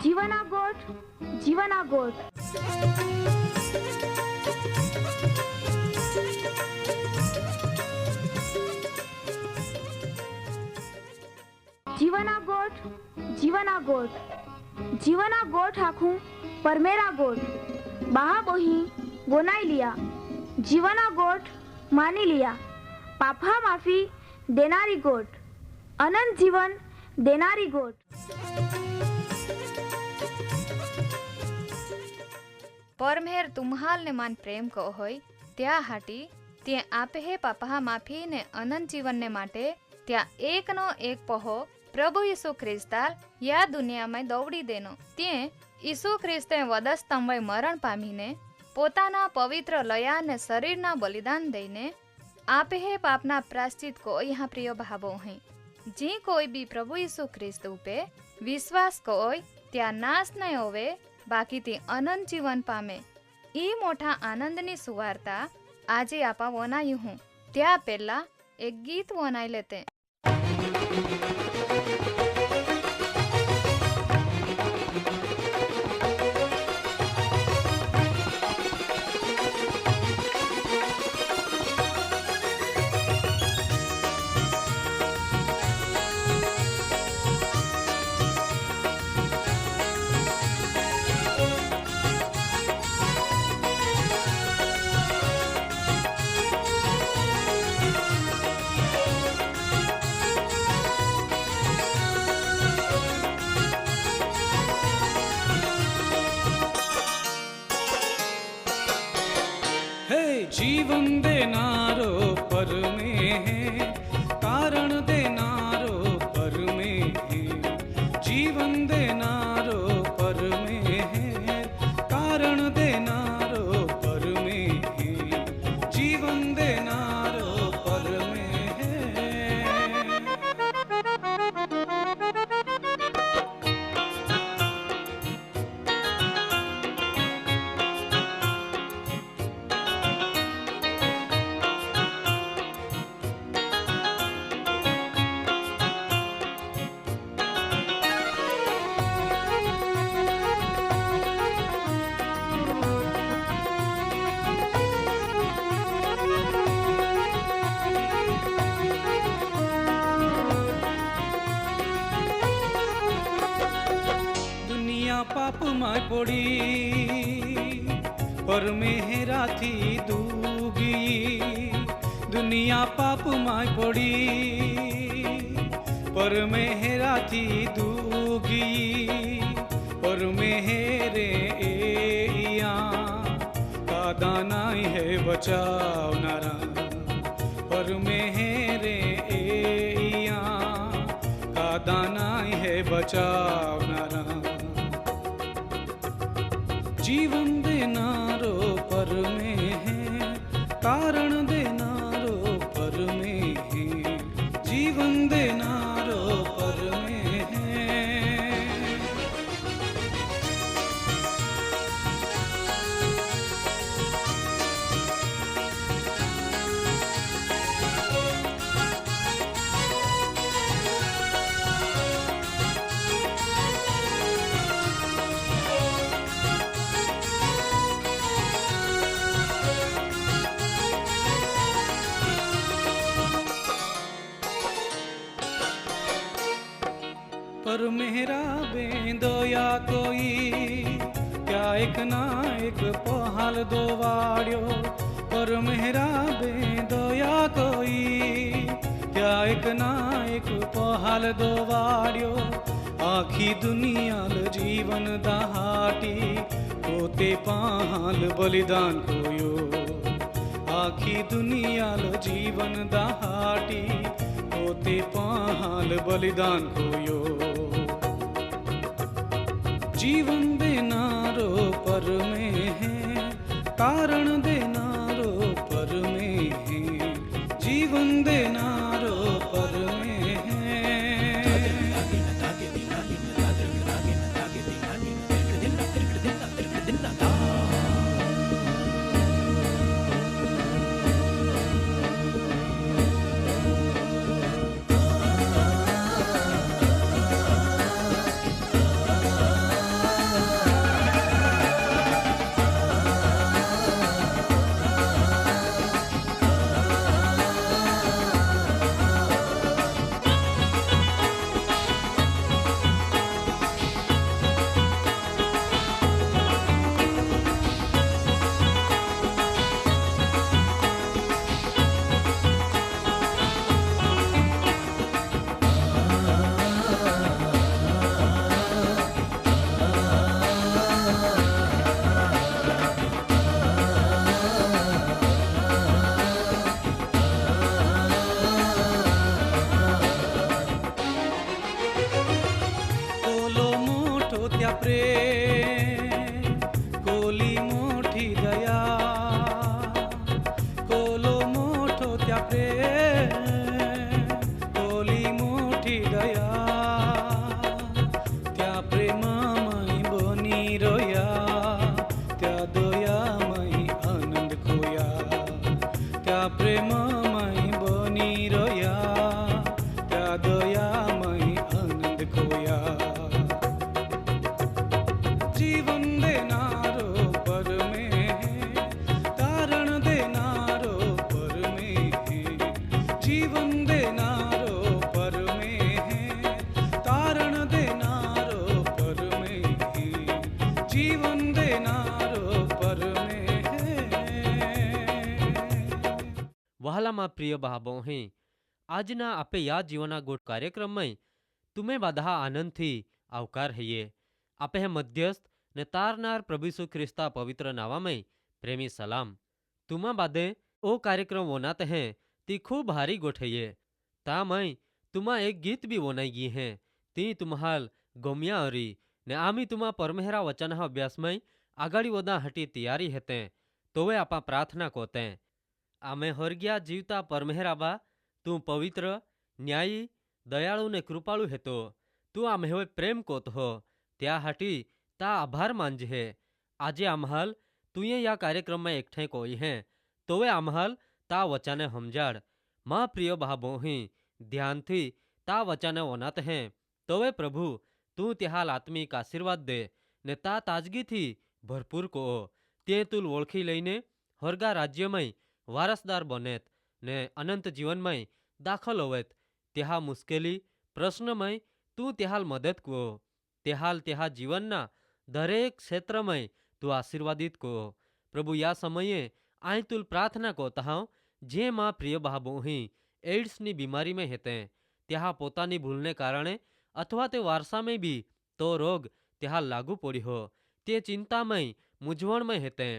जीवना गोठ, जीवना गोठ। जीवना गोठ, जीवना गोठ। जीवना गोठ आखूं परमेरा गोठ। बहा बोही बोनाई लिया। जीवना गोठ मानी लिया। पापा माफी देनारी गोठ। अनंत जीवन देनारी गोठ। परमेर तुम्हाल ने मान प्रेम को होय त्या हाटी ते आपे हे पापा माफी ने अनंत जीवन ने माटे त्या एक नो एक पहो प्रभु यीशु ख्रिस्ताल या दुनिया में दौड़ी देनो ते यीशु ख्रिस्ते वधस्तंभे मरण पामीने पोताना पवित्र लया ने शरीरना बलिदान दईने आपे हे पापना प्रायश्चित को यहाँ प्रिय भावो हैं। जी कोई भी प्रभु यीशु ख्रिस्त उपे विश्वास कोय त्या नाश नहीं होवे बाकी ते अनंत जीवन पामे। ई मोटा आनंदनी सुवार्ता आजे आपा वनायु हूँ त्या पहला एक गीत वनाई लेते। जीवन देनारो पर में है, कारण देनारो पर में है। जीवन देनारो पर में है, कारण देनारो पर में है। जीवन देनारो पर में है। पाप माय पड़ी पर मेहरा थी दूगी। दुनिया पाप माय पड़ी पर मेहरा थी दूगी। पर मेहरे एया का दाना है बचावनारा। पर मेहरे एया का दाना है बचावनारा। जीवन देनारो पर में है, कारण देनारो पर में है। जीवन देनारो पर में है। पर मेरा बेंदोया कोई क्या एक ना एक पहाल दो वाड़ियो। पर मेरा बेंदोया कोई क्या एक ना एक पहाल दो वाड़ियो। आखी दुनियाल जीवन दहाटी पोते पहाल बलिदान कोयो। आखी दुनियाल जीवन दहाटी पोते पहाल बलिदान कोयो। जीवन देनारो पर में है, कारण देनारो पर में है। जीवन देनारो पर में है। પ્રેમ, કોલી મોટી દયા, કોલો મોટો ત્યાં પ્રેમ, કોલી મોટી દયા, ત્યાં પ્રેમમય બની રહ્યા, ત્યાં દયામય આનંદ ખોયા, ત્યાં પ્રેમમય બની રહ્યા, ત્યાં દયામય આનંદ ખોયા. જીવન દેનારો પરમે હે, તારણ દેનારો પરમે હે, જીવન દેનારો પરમે હે, તારણ દેનારો પરમે હે, જીવન દેનારો પરમે હે. વહાલામાં પ્રિય ભાભોહી, આજના આપે યા જીવના ગોઠ કાર્યક્રમમાં તુમે બધા આનંદથી આવકાર હૈયે. આપે હે મધ્યસ્થ ને તારનાર પ્રભુ ઈસુ ખ્રિસ્તા પવિત્ર નાવામય પ્રેમી સલામ. તુમા બાદે ઓ કાર્યક્રમ વોનાત હે તી ખૂબ હારી ગોઠૈયે. તામય તુમા એક ગીત બી વોનાઈ ગઈ હે, તી તુમ્હાલ ગમ્યા અરી ને આમી તુમા પરમેહરા વચન અભ્યાસમય આગાડી વદા હટી તૈયારી હેતે. તોવે આપા પ્રાર્થના કોતે. આમે હોરગ્યા જીવતા પરમેહરાબા, તું પવિત્ર, ન્યાયી, દયાળુ ને કૃપાળુ હેતો. તું આમે હવે પ્રેમ કોત હો, ત્યાં હાટી તા આભાર માનજે. આજે આમહાલ તુંએ યા કાર્યક્રમમાં એકઠે કોઈ હે, તોવે આમહાલ તા વચાને સમજાડ. માં પ્રિય ભાભોહી, ધ્યાનથી તા વચાને ઓનાત હે, તોવે પ્રભુ તું ત્યાં આત્મિક આશીર્વાદ દે ને તા તાજગીથી ભરપૂર કહો. તે તું ઓળખી લઈને હોરગા રાજ્યમય વારસદાર બનેત ને અનંત જીવનમય દાખલ હોવેત. ત્યાં મુશ્કેલી પ્રશ્નમય તું ત્યાં મદદ કહો. ત્યાં જીવનના દરેક ક્ષેત્રમય તું આશીર્વાદિત કહો. પ્રભુ યા સમયે આય તુલ પ્રાર્થના કહો તહાં જે માં પ્રિય ભાભોહી એઇડ્સની બીમારીમાં હેતે, ત્યાં પોતાની ભૂલને કારણે અથવા તે વારસામાં બી તો રોગ ત્યાં લાગુ પડ્યો, તે ચિંતામય મૂંઝવણમય હેતે.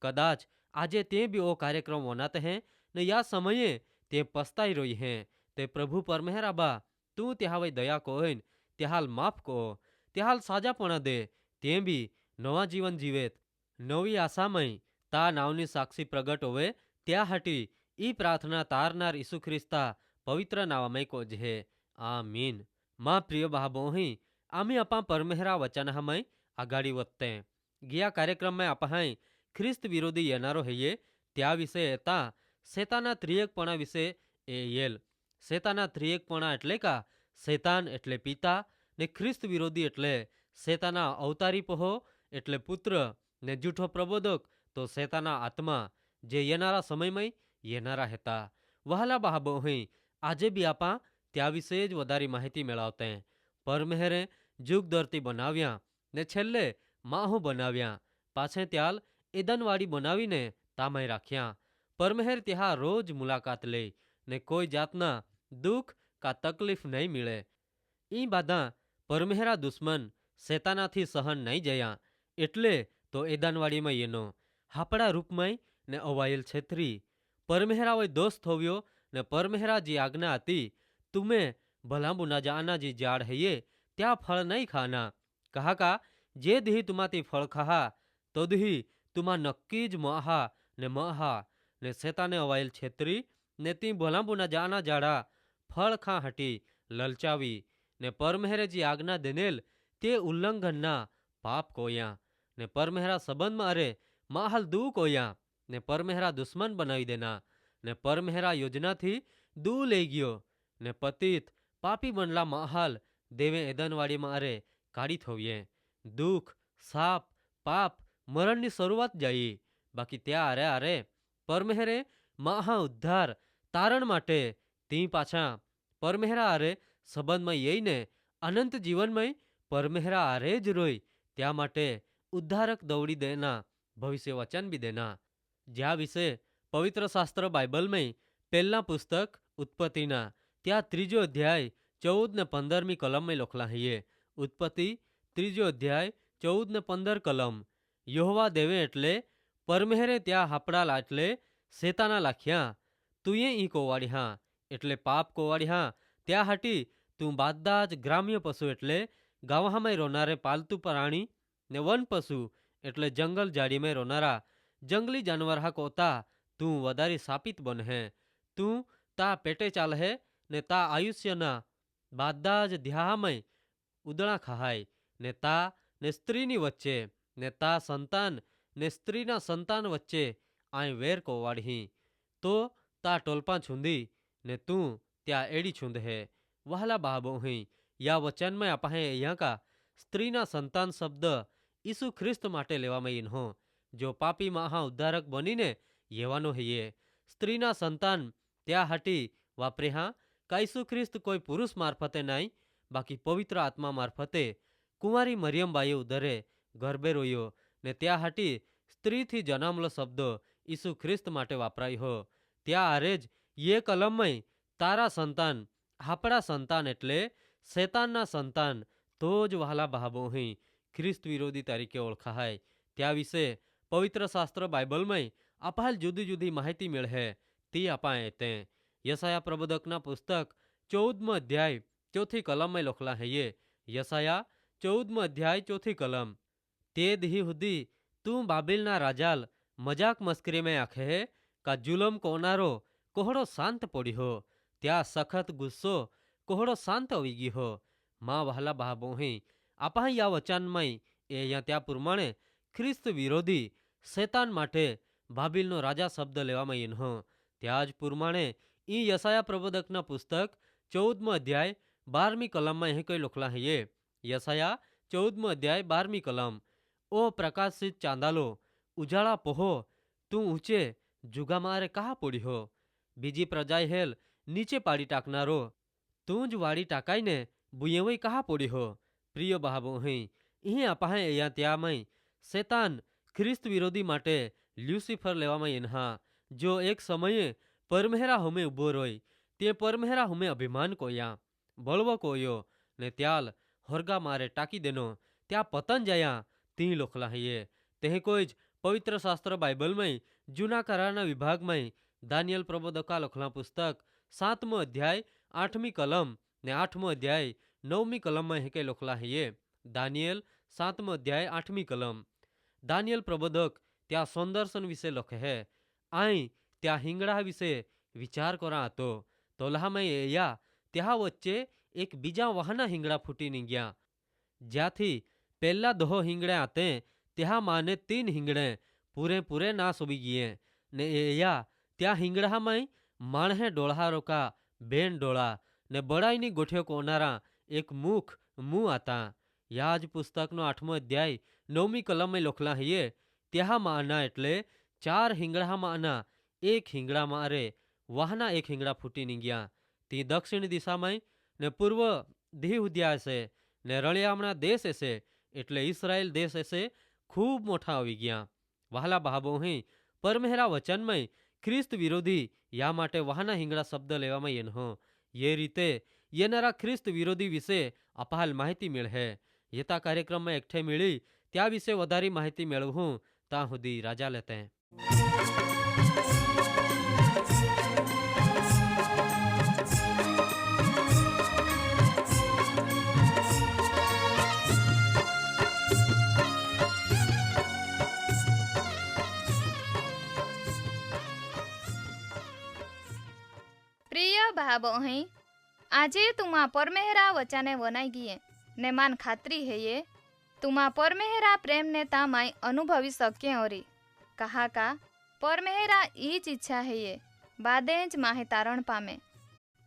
કદાચ આજે તે બી ઓ કાર્યક્રમ વનાત હે ને યા સમયે તે પસ્તાઈ રહી હે. તે પ્રભુ પરમેહરાબા તું ત્યાં વઈ દયા કોઈન ત્યાં માફ કહો, ત્યાં સાજાપણા દે, તે બી નવા જીવન જીવેત. નવી આશામય તા નાવની સાક્ષી પ્રગટ હોવે ત્યાં હટી ઈ પ્રાર્થના તારનાર ઈસુ ખ્રિસ્તા પવિત્ર નાવામય કોજહે. આમીન. માં પ્રિય ભાભોહી, આમી આપા પરમેહરા વચનમય આગાડી વધતે. ગયા કાર્યક્રમમાં આપહાય ખ્રિસ્ત વિરોધી યનારો હૈયે ત્યાં વિશે એતા શેતાના ત્રિએકપણા વિશે એ યેલ. શેતાના ત્રિએકપણા એટલે કા શેતાન એટલે પિતા ને ખ્રિસ્ત વિરોધી એટલે શેતાના અવતારી પહો એટલે પુત્ર ને જૂઠો પ્રબોધક તો શેતાના આત્મા જે યનારા સમયમય યનારા હેતા. વહાલા ભાભોહી, આજે બી આપા ત્યાં વિશે જ વધારે માહિતી મેળવતે. પરમેહરે જુગ ધરતી બનાવ્યા ને છેલ્લે માહુ બનાવ્યા, પાછે ત્યાલ એદનવાડી બનાવીને તામય રાખ્યા. પરમેહર ત્યાં રોજ મુલાકાત લે ને કોઈ જાતના દુઃખ કા તકલીફ નહીં મળે. ઈ બાધા પરમેહરા દુશ્મન શેતાનાથી સહન નહીં જયા, એટલે તો એદાનવાડીમાં એનો હાપડા રૂપમય ને અવાયેલ છેતરી. પરમેહરા હોય દોષ થોવ્યો ને પરમેહરા જી આજ્ઞા હતી, તુમે ભલાંબુ ના જાના જી જાડ હૈયે ત્યાં ફળ નહીં ખાના. કહા કા જે દિહી તુમાથી ફળ ખાહા તો દિહી તુમા નક્કી જ મહા ને શેતાને અવાયેલ છેતરી ને તી ભલાંબુના જાના જાડા ફળ ખા હટી લલચાવી ને પરમેહરે જી આજ્ઞા દેનેલ તે ઉલ્લંઘનના પાપ કોયા ને પરમેહરા સંબંધમાં અરે માહલ દૂ કોયા ને પરમેહરા દુશ્મન બનાવી દેના ને પરમેહરા યોજનાથી દૂ લઈ ગયો ને પતિત પાપી બનલા માહલ દેવે એદનવાડીમાં અરે કાઢી થોવીએ. દુઃખ, સાપ, પાપ, મરણની શરૂઆત જઈ. બાકી ત્યાં અરે પરમેહરે મહા ઉદ્ધાર તારણ માટે તી પાછા પરમેહરા અરે સંબંધમાં યઈને અનંત જીવનમય પરમેહરા અરે જ રોય ત્યાં માટે ઉદ્ધારક દौड़ी દેના ભવિષ્ય વચન બી દેના. જ્યાં વિશે પવિત્ર શાસ્ત્ર બાઇબલમાં પહેલા પુસ્તક ઉત્પત્તિના ત્યાં 3 અધ્યાય 14 ને 15મી કલમમાં લખલા હૈયે. ઉત્પત્તિ 3 અધ્યાય 14 ને 15 કલમ. યહોવા દેવે એટલે પરમેહરે ત્યાં હાપડા લાટલે શેતાના લાખ્યા, તુંએ ઈ કોવાડ્યા એટલે પાપ કોવાડ્યા. ત્યાં હટી તું બાદા જ ગ્રામ્ય પશુ એટલે ગાવામાં રોનારે પાલતુ પ્રાણી ને વન પશુ એટલે જંગલ જાડીમાં રોનારા જંગલી જાનવર હા કોતા તું વધારે સાપિત બનહે. તું તા પેટે ચાલહે ને તા આયુષ્યના બધા જ ધ્યાહામય ઉદળા ખાહાય ને તા ને સ્ત્રીની વચ્ચે ને તા સંતાન ને સ્ત્રીના સંતાન વચ્ચે આય વેર કોવાડહી. તો તા ટોલપા છૂંદી ને તું ત્યાં એડી છૂંદહે. વહાલા બાબોહી યા વચનમાં આપણે અહીંયા કા સ્ત્રીના સંતાન શબ્દ ઈસુ ખ્રિસ્ત માટે લેવામાં ઇન્હો. જો પાપી મહા ઉદ્ધારક બનીને येવાનો હૈયે. સ્ત્રીના સંતાન ત્યાં હાટી વાપરે હા કા ઈસુ ખ્રિસ્ત કોઈ પુરુષ મારફતે નાઈ બાકી પવિત્ર આત્મા મારફતે કુંવારી મરિયમબાઈએ ઉદરે ગર્ભે રોયો ને ત્યાં હાટી સ્ત્રીથી જનામલો શબ્દ ઈસુ ખ્રિસ્ત માટે વાપરાય હો. ત્યાં આરે જ યે કલમય તારા સંતાન આપણા સંતાન એટલે શેતાનના સંતાન તો જ વહાલા ભાબોહી ખ્રિસ્ત વિરોધી તરીકે ઓળખાય. ત્યાં વિશે પવિત્ર શાસ્ત્ર બાઇબલમાં અપાલ જુદી જુદી માહિતી મેળહે તે અપાય તે યસાયા પ્રબોધકના પુસ્તક 14મો અધ્યાય 4થી કલમમાં લખલા હૈયે. યસાયા 14મો અધ્યાય 4થી કલમ. તે દી સુધી તું બાબિલના રાજાલ મજાક મસ્કરીમાં આખે હે કા જુલમ કોનારો કોહડો શાંત પડી હો. ત્યાં સખત ગુસ્સો કોહડો શાંત આવી ગઈ હો. માં વહાલા બાબોહી આપા યા વચનમય એ અહીંયા ત્યાં પ્રમાણે ખ્રિસ્ત વિરોધી શેતાન માટે બાબિલનો રાજા શબ્દ લેવામાં ઇન્હો. ત્યાં જ પ્રમાણે ઈ યસાયા પ્રબોધકના પુસ્તક 14મો અધ્યાય 12મી કલમમાં અહીં કઈ લખલા હૈયે. યસાયા 14મો અધ્યાય 12મી કલમ. ઓ પ્રકાશિત ચાંદાલો ઉજાળા પહો તું ઊંચે જુગા મારે કહા પડી હો. બીજી પ્રજાએ હેલ નીચે પાડી ટાકનારો તું જ વાડી ટાકાઈને બુયેવઈ કહા પડી હો. પ્રિય બાબોહી અહીં અપાહે અહીંયા ત્યાંમય શેતાન ખ્રિસ્ત વિરોધી માટે લ્યુસિફર લેવામાં ઇન્હા. જો એક સમયે પરમેહરા હમે ઉભો રોય તે પરમેહરા હમે અભિમાન કોયા બળવો કોયો ને ત્યાલ હોરગા મારે ટાકી દેનો ત્યાં પતન જયા તી લોખલા હૈયે. તે કોઈ જ પવિત્ર શાસ્ત્ર બાઇબલમાં જૂના કરારના વિભાગમાં દાનિયેલ પ્રબોધકા લખલા પુસ્તક 7મો અધ્યાય 8મી કલમ ને 8મો અધ્યાય 9મી કલમમાં હે કે લખલા હૈયે. દાનિયેલ 7મો અધ્યાય 8મી કલમ. દાનિયેલ પ્રબોધક ત્યાં સૌંદર્શન વિશે લખે હે. આઈ ત્યાં હિંગડા વિશે વિચાર કરા હતો તો લહામાં એયા ત્યાં વચ્ચે એક બીજા વાહના હિંગડા ફૂટી નીગ્યા. જ્યાંથી પહેલા દહો હિંગડે આતે ત્યાં માને 3 હિંગડે પૂરે નાશ ઉબી ગયે ને એયા ત્યાં હિંગડામાં માણહે ડોળા રોકા બેન ડોળા ને બળાઈની ગોઠ્યો કોનારા એક મું આતા. યા જ પુસ્તકનો 8મો અધ્યાય 9મી કલમમાં લખલા હૈયે. ત્યાં માના એટલે 4 હિંગડામાંના એક હિંગડા મારે વાહના એક હિંગડા ફૂટી નીગ્યા. તી દક્ષિણ દિશામાં ને પૂર્વ દી ઉદ્યા હશે ને રળિયામણા દેશ હશે એટલે ઇસરાયેલ દેશ હશે ખૂબ મોટા આવી ગયા. વહાલા બાબોહી પરમેહરા વચનમય ખ્રિસ્ત વિરોધી યા માટે વાહના હિંગડા શબ્દ લેવામાં એનહો. ये રીતે येनारा ખ્રિસ્ત વિરોધી વિશે અપાલ માહિતી મેળહે. યતા કાર્યક્રમમાં એકઠે મેળી ત્યાં વિશે વધારે માહિતી મેળવું ત્યાં સુધી રાજા લેતે. પ્રિય ભાબો અહીં આજે તુમા પરમેહરા વચાને વનાઈ ગયે ને માન ખાતરી હૈયે તુમા પરમેહરા પ્રેમને તામાય અનુભવી શક્ય ઓરી કહા કા પરમેહરા ઈ જ ઈચ્છા હૈયે બાદે જ માહે તારણ પામે.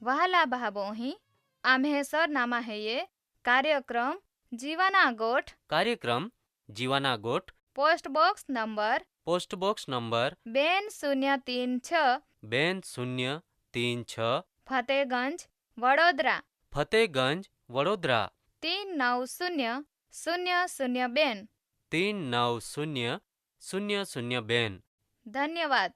વહાલા ભાબો અહીં આમ્હે સરનામા હૈયે કાર્યક્રમ જીવાના ગોઠ post box number 2036 Fatehganj Vadodara 390002. ધન્યવાદ.